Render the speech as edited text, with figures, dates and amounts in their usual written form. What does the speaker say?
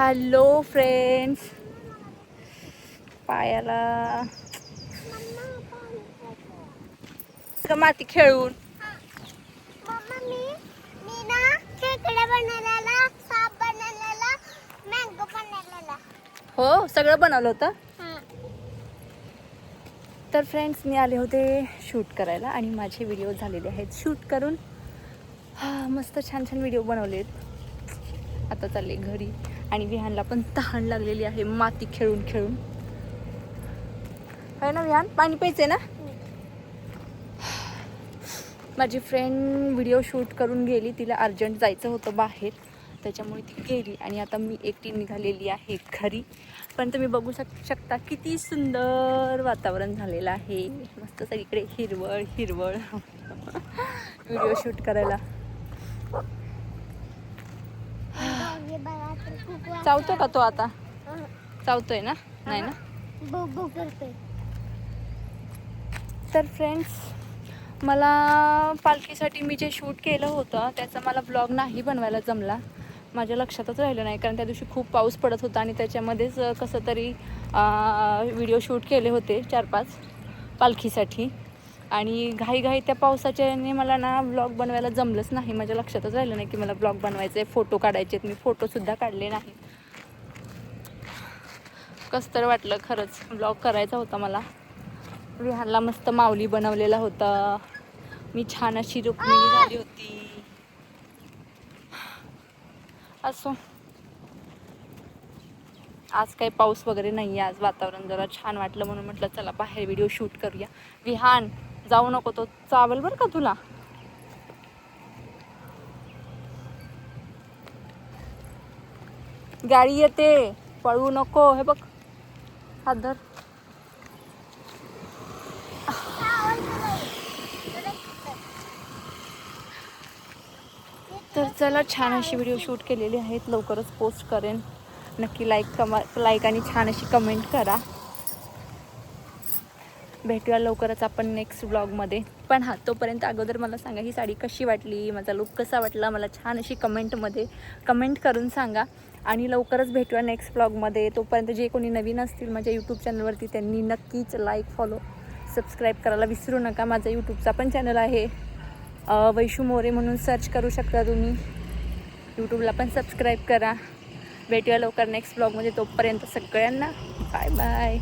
Hello friends, पायाला माती खेळून हो सगळं बनवलं होतं. तर फ्रेंड्स मी आले होते शूट करायला आणि माझे व्हिडिओ झालेले आहेत शूट करून. मस्त छान छान व्हिडिओ बनवलेत. आता चालले घरी आणि विहानला पण तहान लागलेली आहे माती खेळून खेळून. आहे ना विहान, पाणी प्यायचंय ना. माझी फ्रेंड व्हिडिओ शूट करून गेली, तिला अर्जंट जायचं होतं बाहेर, त्याच्यामुळे ती गेली आणि आता मी एकटी निघालेली आहे घरी. पण तुम्ही बघू शकता किती सुंदर वातावरण झालेलं आहे. मस्त सगळीकडे हिरवळ हिरवळ व्हिडिओ शूट करायला. चावतो का तो आता? चावतोय ना? नाही ना. तर फ्रेंड्स, मला पालखीसाठी मी जे शूट केलं होतं त्याचा मला ब्लॉग नाही बनवायला जमला. माझ्या लक्षातच राहिलं नाही, कारण त्या दिवशी खूप पाऊस पडत होता आणि त्याच्यामध्येच कसं तरी व्हिडिओ शूट केले होते 4-5 पालखीसाठी. आणि घाईघाई त्या पावसाच्याने मला ना ब्लॉग बनवायला जमलंच नाही. माझ्या लक्षातच राहिलं नाही की मला ब्लॉग बनवायचे आहे, फोटो काढायचे आहेत. मी फोटोसुद्धा काढले नाही. कसं तर वाटलं खरंच, ब्लॉग करायचा होता मला. विहानला मस्त माऊली बनवलेला होता, मी छान अशी रुक्मिणी झाली होती. असो, आज काही पाऊस वगैरे नाही आहे. आज वातावरण जरा छान वाटलं म्हणून म्हटलं चला बाहेर व्हिडिओ शूट करूया. विहान जाऊ नको, तो चावेल बरं का तुला. गाडी येते, पळू नको. हे बघ, हात धर. तर चला, छान अशी व्हिडिओ शूट केलेली आहेत, लवकरच पोस्ट करेन. नक्की लाईक आणि छान अशी कमेंट करा. भेटूया लवकरच आपण नेक्स्ट ब्लॉगमध्ये. पण तोपर्यंत अगोदर मला सांगा ही साडी कशी वाटली, माझा लुक कसा वाटला, मला छान अशी कमेंटमध्ये कमेंट करून सांगा. आणि लवकरच भेटूया नेक्स्ट ब्लॉगमध्ये. तोपर्यंत जे कोणी नवीन असतील माझ्या यूट्यूब चॅनलवरती त्यांनी नक्कीच लाईक, फॉलो, सबस्क्राईब करायला विसरू नका. माझा यूट्यूबचा पण चॅनल आहे, वैशू मोरे म्हणून सर्च करू शकता तुम्ही. यूट्यूबला पण सबस्क्राईब करा. भेटूया लवकर नेक्स्ट ब्लॉगमध्ये. तोपर्यंत सगळ्यांना बाय बाय.